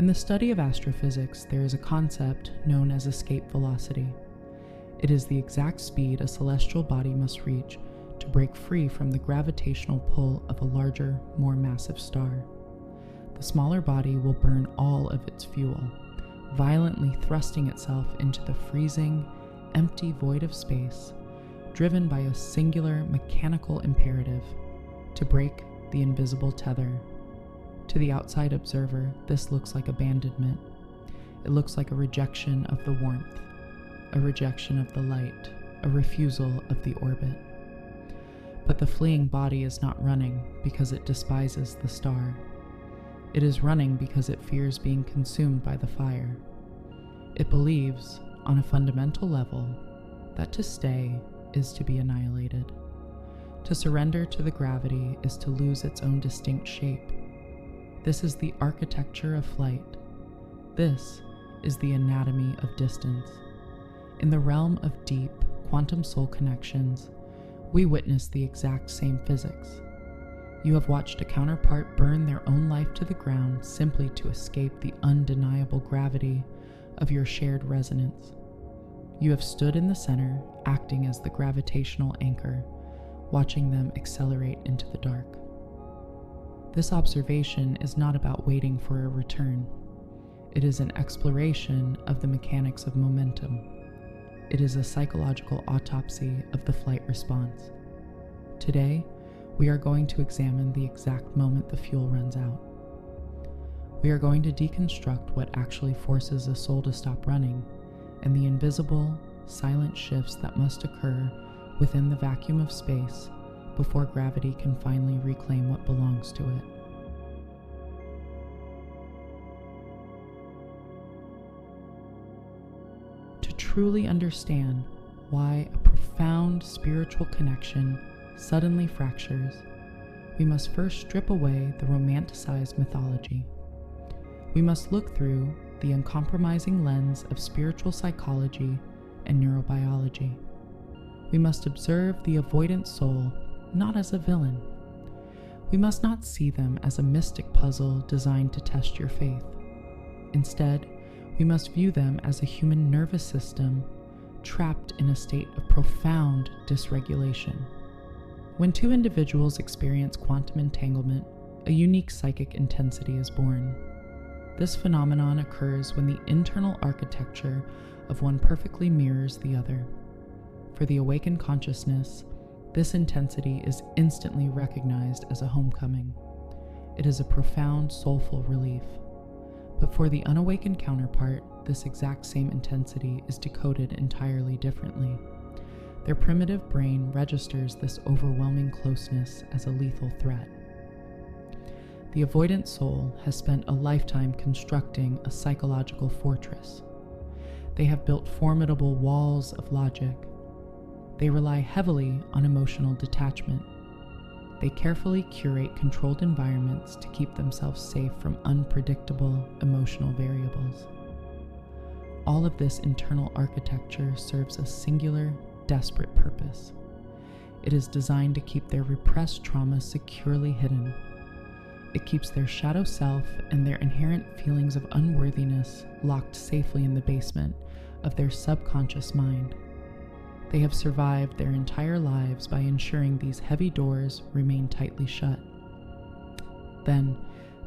In the study of astrophysics, there is a concept known as escape velocity. It is the exact speed a celestial body must reach to break free from the gravitational pull of a larger, more massive star. The smaller body will burn all of its fuel, violently thrusting itself into the freezing, empty void of space, driven by a singular mechanical imperative to break the invisible tether. To the outside observer, this looks like abandonment. It looks like a rejection of the warmth, a rejection of the light, a refusal of the orbit. But the fleeing body is not running because it despises the star. It is running because it fears being consumed by the fire. It believes, on a fundamental level, that to stay is to be annihilated. To surrender to the gravity is to lose its own distinct shape. This is the architecture of flight. This is the anatomy of distance. In the realm of deep, quantum soul connections, we witness the exact same physics. You have watched a counterpart burn their own life to the ground simply to escape the undeniable gravity of your shared resonance. You have stood in the center, acting as the gravitational anchor, watching them accelerate into the dark. This observation is not about waiting for a return. It is an exploration of the mechanics of momentum. It is a psychological autopsy of the flight response. Today, we are going to examine the exact moment the fuel runs out. We are going to deconstruct what actually forces a soul to stop running and the invisible, silent shifts that must occur within the vacuum of space before gravity can finally reclaim what belongs to it. To truly understand why a profound spiritual connection suddenly fractures, we must first strip away the romanticized mythology. We must look through the uncompromising lens of spiritual psychology and neurobiology. We must observe the avoidant soul not as a villain. We must not see them as a mystic puzzle designed to test your faith. Instead, we must view them as a human nervous system trapped in a state of profound dysregulation. When two individuals experience quantum entanglement, a unique psychic intensity is born. This phenomenon occurs when the internal architecture of one perfectly mirrors the other. For the awakened consciousness, this intensity is instantly recognized as a homecoming. It is a profound soulful relief. But for the unawakened counterpart, this exact same intensity is decoded entirely differently. Their primitive brain registers this overwhelming closeness as a lethal threat. The avoidant soul has spent a lifetime constructing a psychological fortress. They have built formidable walls of logic. They rely heavily on emotional detachment. They carefully curate controlled environments to keep themselves safe from unpredictable emotional variables. All of this internal architecture serves a singular, desperate purpose. It is designed to keep their repressed trauma securely hidden. It keeps their shadow self and their inherent feelings of unworthiness locked safely in the basement of their subconscious mind. They have survived their entire lives by ensuring these heavy doors remain tightly shut. Then,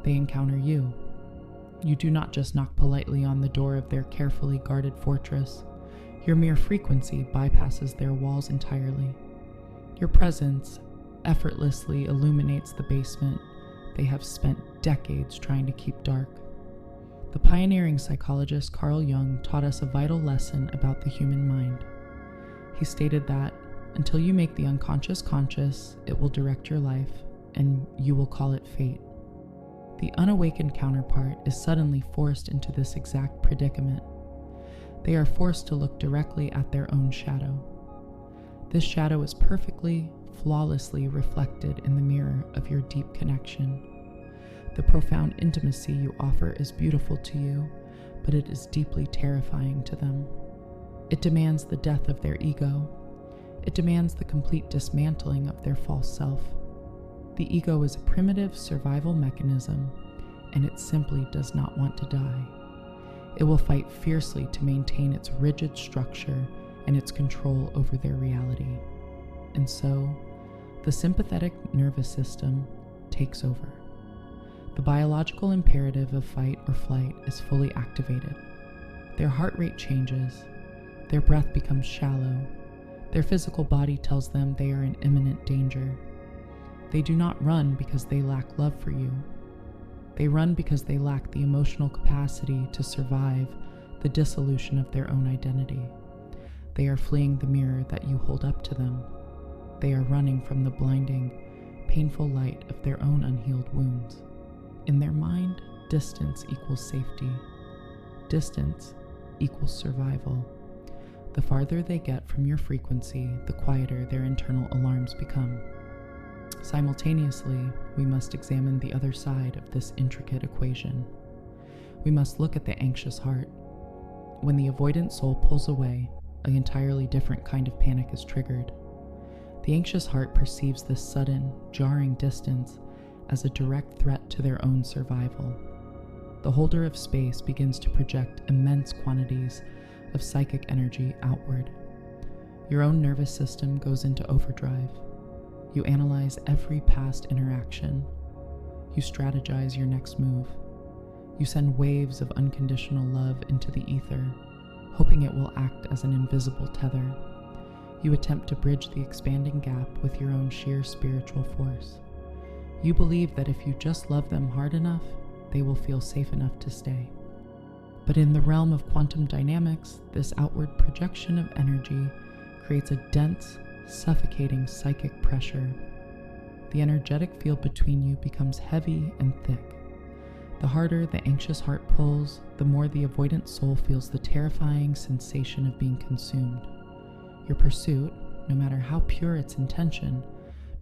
they encounter you. You do not just knock politely on the door of their carefully guarded fortress. Your mere frequency bypasses their walls entirely. Your presence effortlessly illuminates the basement they have spent decades trying to keep dark. The pioneering psychologist Carl Jung taught us a vital lesson about the human mind. He stated that, until you make the unconscious conscious, it will direct your life, and you will call it fate. The unawakened counterpart is suddenly forced into this exact predicament. They are forced to look directly at their own shadow. This shadow is perfectly, flawlessly reflected in the mirror of your deep connection. The profound intimacy you offer is beautiful to you, but it is deeply terrifying to them. It demands the death of their ego. It demands the complete dismantling of their false self. The ego is a primitive survival mechanism, and it simply does not want to die. It will fight fiercely to maintain its rigid structure and its control over their reality. And so, the sympathetic nervous system takes over. The biological imperative of fight or flight is fully activated. Their heart rate changes, their breath becomes shallow, their physical body tells them they are in imminent danger. They do not run because they lack love for you. They run because they lack the emotional capacity to survive the dissolution of their own identity. They are fleeing the mirror that you hold up to them. They are running from the blinding, painful light of their own unhealed wounds. In their mind, distance equals safety. Distance equals survival. The farther they get from your frequency, the quieter their internal alarms become. Simultaneously, we must examine the other side of this intricate equation. We must look at the anxious heart. When the avoidant soul pulls away, an entirely different kind of panic is triggered. The anxious heart perceives this sudden, jarring distance as a direct threat to their own survival. The holder of space begins to project immense quantities of psychic energy outward. Your own nervous system goes into overdrive. You analyze every past interaction. You strategize your next move. You send waves of unconditional love into the ether, hoping it will act as an invisible tether. You attempt to bridge the expanding gap with your own sheer spiritual force. You believe that if you just love them hard enough, they will feel safe enough to stay. But in the realm of quantum dynamics, this outward projection of energy creates a dense, suffocating psychic pressure. The energetic field between you becomes heavy and thick. The harder the anxious heart pulls, the more the avoidant soul feels the terrifying sensation of being consumed. Your pursuit, no matter how pure its intention,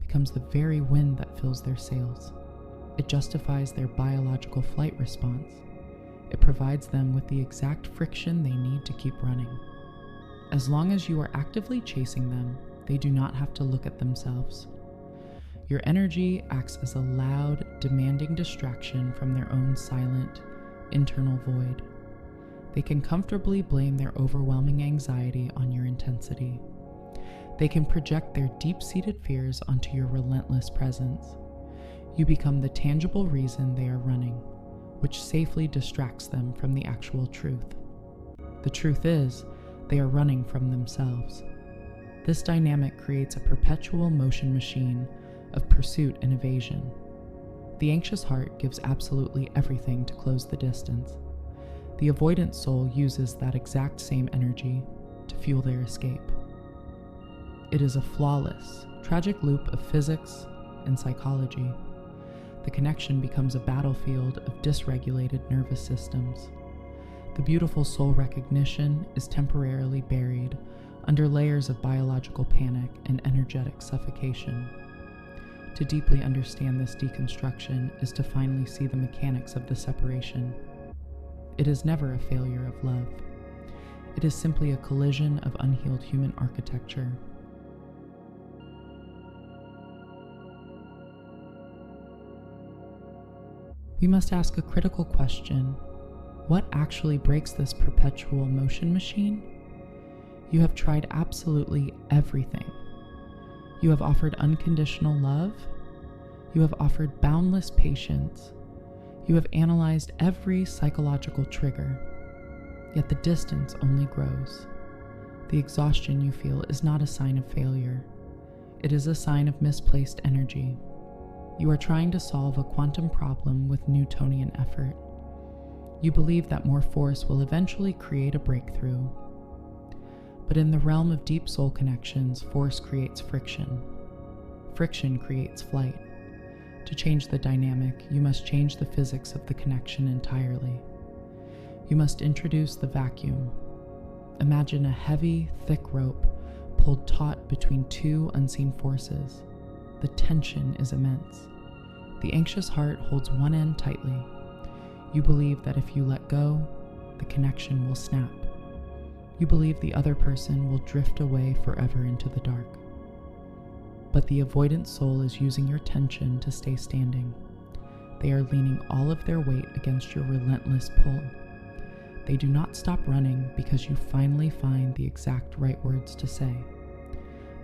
becomes the very wind that fills their sails. It justifies their biological flight response. It provides them with the exact friction they need to keep running. As long as you are actively chasing them, they do not have to look at themselves. Your energy acts as a loud, demanding distraction from their own silent, internal void. They can comfortably blame their overwhelming anxiety on your intensity. They can project their deep-seated fears onto your relentless presence. You become the tangible reason they are running, which safely distracts them from the actual truth. The truth is, they are running from themselves. This dynamic creates a perpetual motion machine of pursuit and evasion. The anxious heart gives absolutely everything to close the distance. The avoidant soul uses that exact same energy to fuel their escape. It is a flawless, tragic loop of physics and psychology. The connection becomes a battlefield of dysregulated nervous systems. The beautiful soul recognition is temporarily buried under layers of biological panic and energetic suffocation. To deeply understand this deconstruction is to finally see the mechanics of the separation. It is never a failure of love. It is simply a collision of unhealed human architecture. We must ask a critical question. What actually breaks this perpetual motion machine? You have tried absolutely everything. You have offered unconditional love. You have offered boundless patience. You have analyzed every psychological trigger. Yet the distance only grows. The exhaustion you feel is not a sign of failure. It is a sign of misplaced energy. You are trying to solve a quantum problem with Newtonian effort. You believe that more force will eventually create a breakthrough. But in the realm of deep soul connections, force creates friction. Friction creates flight. To change the dynamic, you must change the physics of the connection entirely. You must introduce the vacuum. Imagine a heavy, thick rope pulled taut between two unseen forces. The tension is immense. The anxious heart holds one end tightly. You believe that if you let go, the connection will snap. You believe the other person will drift away forever into the dark. But the avoidant soul is using your tension to stay standing. They are leaning all of their weight against your relentless pull. They do not stop running because you finally find the exact right words to say.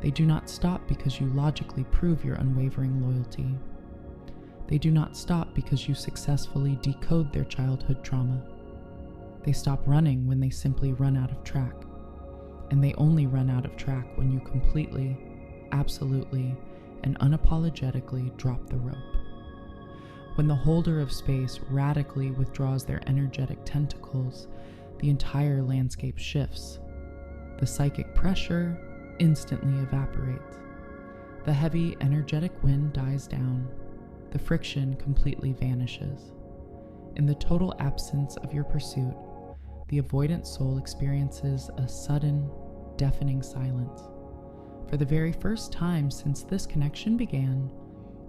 They do not stop because you logically prove your unwavering loyalty. They do not stop because you successfully decode their childhood trauma. They stop running when they simply run out of track. And they only run out of track when you completely, absolutely, and unapologetically drop the rope. When the holder of space radically withdraws their energetic tentacles, the entire landscape shifts. The psychic pressure instantly evaporates. The heavy, energetic wind dies down. The friction completely vanishes. In the total absence of your pursuit, the avoidant soul experiences a sudden, deafening silence. For the very first time since this connection began,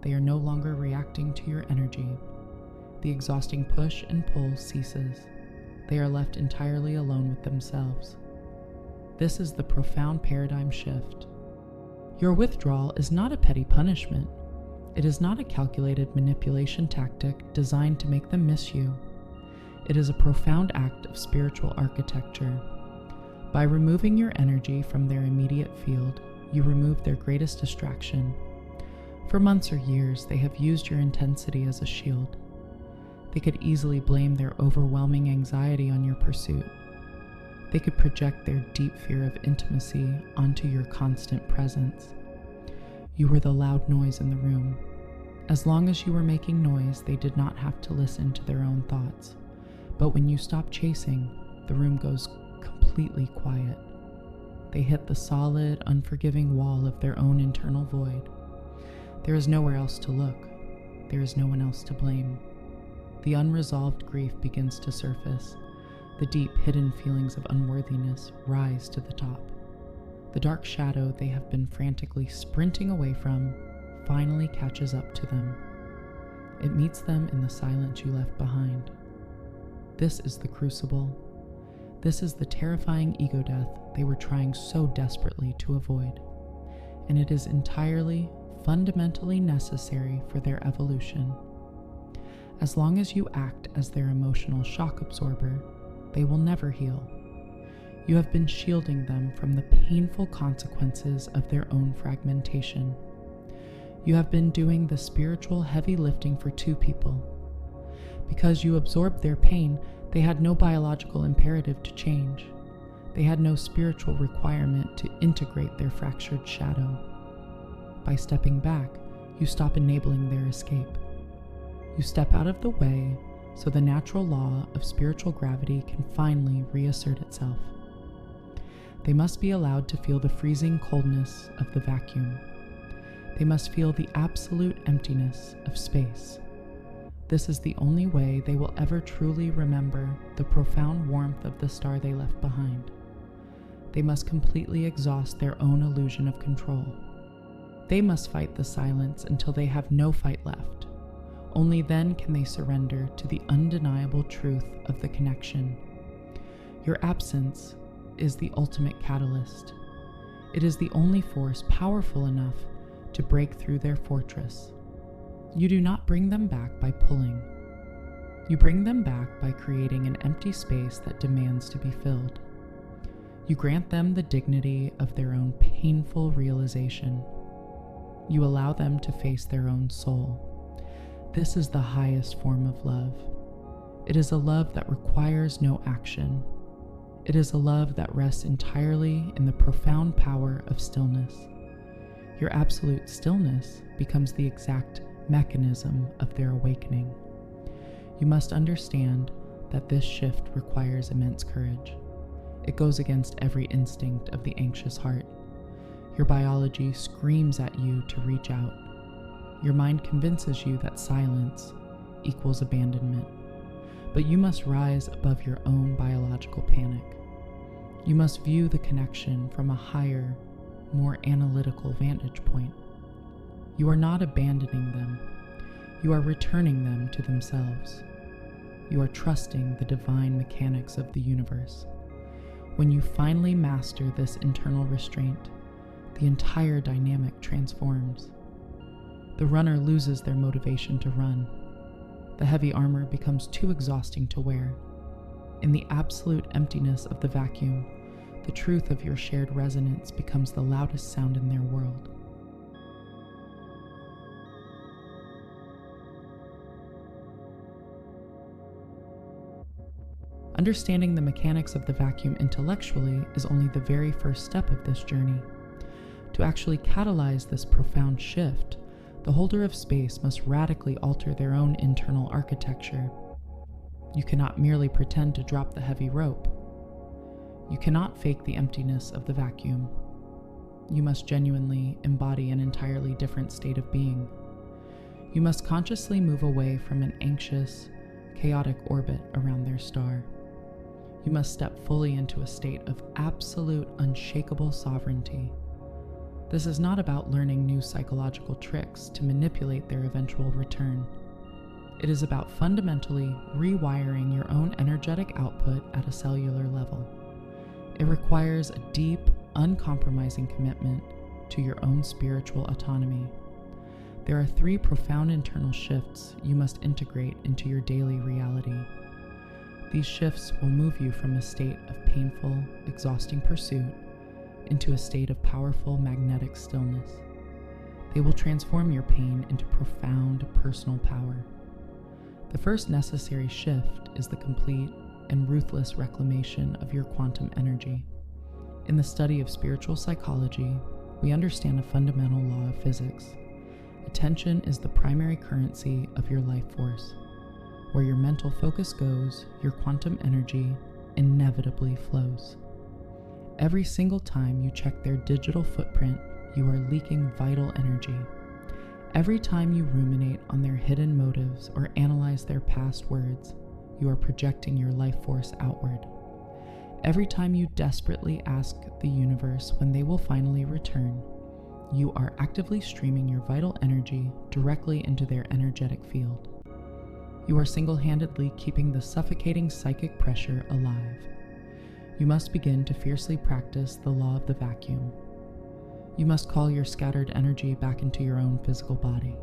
they are no longer reacting to your energy. The exhausting push and pull ceases. They are left entirely alone with themselves. This is the profound paradigm shift. Your withdrawal is not a petty punishment. It is not a calculated manipulation tactic designed to make them miss you. It is a profound act of spiritual architecture. By removing your energy from their immediate field, you remove their greatest distraction. For months or years, they have used your intensity as a shield. They could easily blame their overwhelming anxiety on your pursuit. They could project their deep fear of intimacy onto your constant presence. You were the loud noise in the room. As long as you were making noise, they did not have to listen to their own thoughts. But when you stop chasing, the room goes completely quiet. They hit the solid, unforgiving wall of their own internal void. There is nowhere else to look. There is no one else to blame. The unresolved grief begins to surface. The deep, hidden feelings of unworthiness rise to the top. The dark shadow they have been frantically sprinting away from finally catches up to them. It meets them in the silence you left behind. This is the crucible. This is the terrifying ego death they were trying so desperately to avoid. And it is entirely, fundamentally necessary for their evolution. As long as you act as their emotional shock absorber, they will never heal. You have been shielding them from the painful consequences of their own fragmentation. You have been doing the spiritual heavy lifting for two people. Because you absorbed their pain, they had no biological imperative to change. They had no spiritual requirement to integrate their fractured shadow. By stepping back, you stop enabling their escape. You step out of the way so the natural law of spiritual gravity can finally reassert itself. They must be allowed to feel the freezing coldness of the vacuum. They must feel the absolute emptiness of space. This is the only way they will ever truly remember the profound warmth of the star they left behind. They must completely exhaust their own illusion of control. They must fight the silence until they have no fight left. Only then can they surrender to the undeniable truth of the connection. Your absence is the ultimate catalyst. It is the only force powerful enough to break through their fortress. You do not bring them back by pulling. You bring them back by creating an empty space that demands to be filled. You grant them the dignity of their own painful realization. You allow them to face their own soul. This is the highest form of love. It is a love that requires no action. It is a love that rests entirely in the profound power of stillness. Your absolute stillness becomes the exact mechanism of their awakening. You must understand that this shift requires immense courage. It goes against every instinct of the anxious heart. Your biology screams at you to reach out. Your mind convinces you that silence equals abandonment. But you must rise above your own biological panic. You must view the connection from a higher, more analytical vantage point. You are not abandoning them. You are returning them to themselves. You are trusting the divine mechanics of the universe. When you finally master this internal restraint, the entire dynamic transforms. The runner loses their motivation to run. the heavy armor becomes too exhausting to wear. In the absolute emptiness of the vacuum, the truth of your shared resonance becomes the loudest sound in their world. Understanding the mechanics of the vacuum intellectually is only the very first step of this journey. To actually catalyze this profound shift, the holder of space must radically alter their own internal architecture. You cannot merely pretend to drop the heavy rope. You cannot fake the emptiness of the vacuum. You must genuinely embody an entirely different state of being. You must consciously move away from an anxious, chaotic orbit around their star. You must step fully into a state of absolute, unshakable sovereignty. This is not about learning new psychological tricks to manipulate their eventual return. It is about fundamentally rewiring your own energetic output at a cellular level. It requires a deep, uncompromising commitment to your own spiritual autonomy. There are 3 profound internal shifts you must integrate into your daily reality. These shifts will move you from a state of painful, exhausting pursuit into a state of powerful, magnetic stillness. They will transform your pain into profound personal power. The first necessary shift is the complete and ruthless reclamation of your quantum energy. In the study of spiritual psychology, we understand a fundamental law of physics. Attention is the primary currency of your life force. Where your mental focus goes, your quantum energy inevitably flows. Every single time you check their digital footprint, you are leaking vital energy. Every time you ruminate on their hidden motives or analyze their past words, you are projecting your life force outward. Every time you desperately ask the universe when they will finally return, you are actively streaming your vital energy directly into their energetic field. You are single-handedly keeping the suffocating psychic pressure alive. You must begin to fiercely practice the law of the vacuum. You must call your scattered energy back into your own physical body.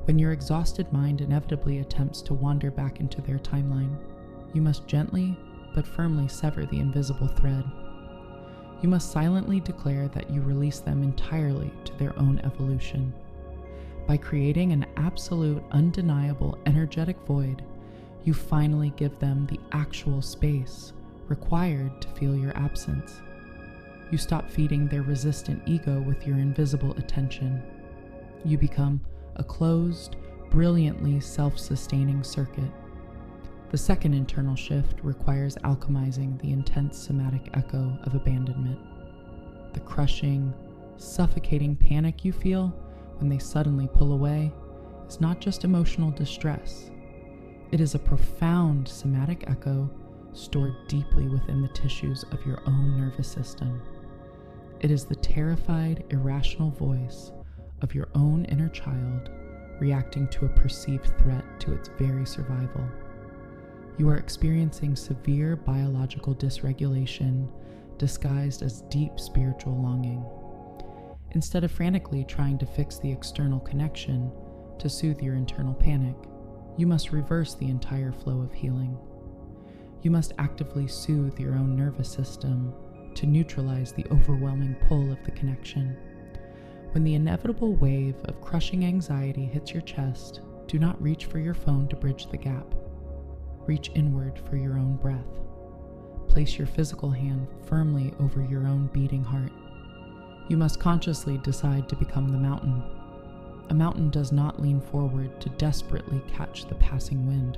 When your exhausted mind inevitably attempts to wander back into their timeline, you must gently but firmly sever the invisible thread. You must silently declare that you release them entirely to their own evolution. By creating an absolute, undeniable energetic void, you finally give them the actual space required to feel your absence. You stop feeding their resistant ego with your invisible attention. You become a closed, brilliantly self-sustaining circuit. The second internal shift requires alchemizing the intense somatic echo of abandonment. The crushing, suffocating panic you feel when they suddenly pull away is not just emotional distress. It is a profound somatic echo stored deeply within the tissues of your own nervous system. It is the terrified, irrational voice of your own inner child reacting to a perceived threat to its very survival. You are experiencing severe biological dysregulation disguised as deep spiritual longing. Instead of frantically trying to fix the external connection to soothe your internal panic, you must reverse the entire flow of healing. You must actively soothe your own nervous system to neutralize the overwhelming pull of the connection. When the inevitable wave of crushing anxiety hits your chest, do not reach for your phone to bridge the gap. Reach inward for your own breath. Place your physical hand firmly over your own beating heart. You must consciously decide to become the mountain. A mountain does not lean forward to desperately catch the passing wind.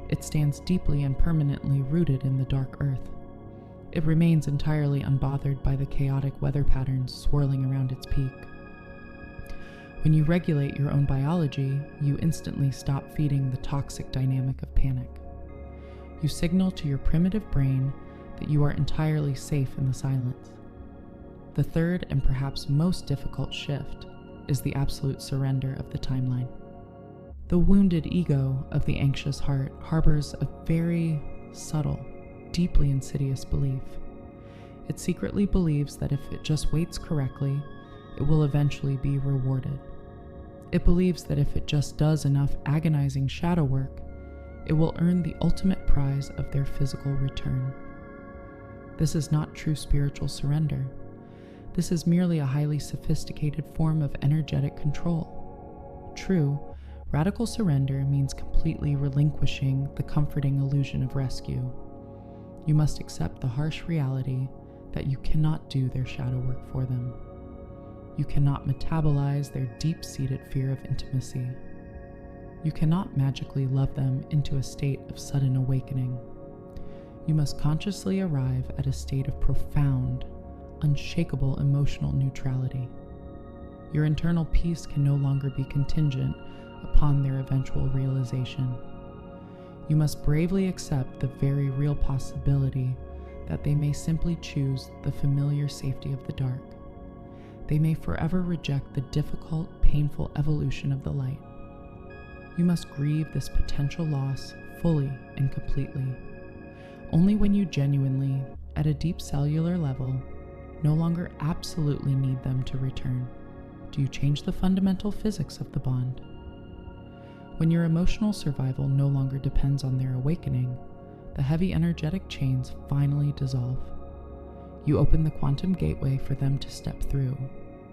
It stands deeply and permanently rooted in the dark earth. It remains entirely unbothered by the chaotic weather patterns swirling around its peak. When you regulate your own biology, you instantly stop feeding the toxic dynamic of panic. You signal to your primitive brain that you are entirely safe in the silence. The third and perhaps most difficult shift is the absolute surrender of the timeline. The wounded ego of the anxious heart harbors a very subtle, deeply insidious belief. It secretly believes that if it just waits correctly, it will eventually be rewarded. It believes that if it just does enough agonizing shadow work, it will earn the ultimate prize of their physical return. This is not true spiritual surrender. This is merely a highly sophisticated form of energetic control. True, radical surrender means completely relinquishing the comforting illusion of rescue. You must accept the harsh reality that you cannot do their shadow work for them. You cannot metabolize their deep-seated fear of intimacy. You cannot magically love them into a state of sudden awakening. You must consciously arrive at a state of profound, unshakable emotional neutrality. Your internal peace can no longer be contingent upon their eventual realization. You must bravely accept the very real possibility that they may simply choose the familiar safety of the dark. They may forever reject the difficult, painful evolution of the light. You must grieve this potential loss fully and completely. Only when you genuinely, at a deep cellular level, no longer absolutely need them to return, do you change the fundamental physics of the bond. When your emotional survival no longer depends on their awakening, the heavy energetic chains finally dissolve. You open the quantum gateway for them to step through,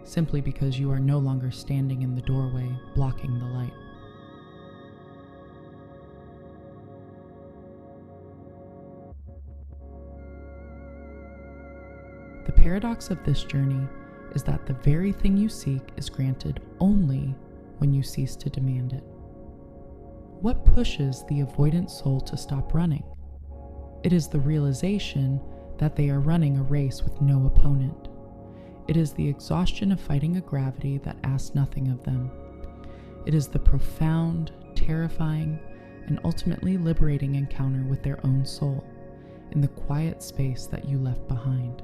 simply because you are no longer standing in the doorway blocking the light. The paradox of this journey is that the very thing you seek is granted only when you cease to demand it. What pushes the avoidant soul to stop running? It is the realization that they are running a race with no opponent. It is the exhaustion of fighting a gravity that asks nothing of them. It is the profound, terrifying, and ultimately liberating encounter with their own soul in the quiet space that you left behind.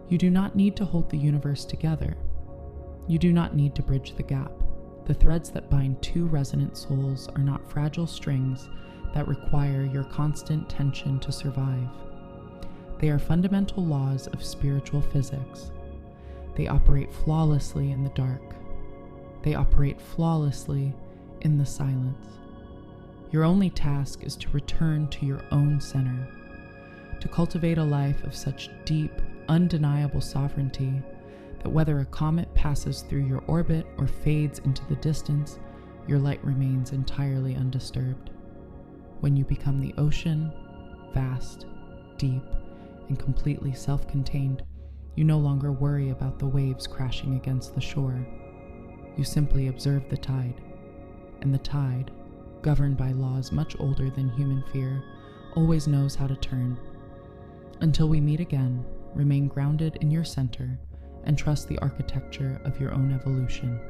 You do not need to hold the universe together. You do not need to bridge the gap. The threads that bind two resonant souls are not fragile strings that require your constant tension to survive. They are fundamental laws of spiritual physics. They operate flawlessly in the dark. They operate flawlessly in the silence. Your only task is to return to your own center, to cultivate a life of such deep, undeniable sovereignty that whether a comet passes through your orbit or fades into the distance, your light remains entirely undisturbed. When you become the ocean, vast, deep, and completely self-contained, you no longer worry about the waves crashing against the shore. You simply observe the tide, and the tide, governed by laws much older than human fear, always knows how to turn. Until we meet again, remain grounded in your center and trust the architecture of your own evolution.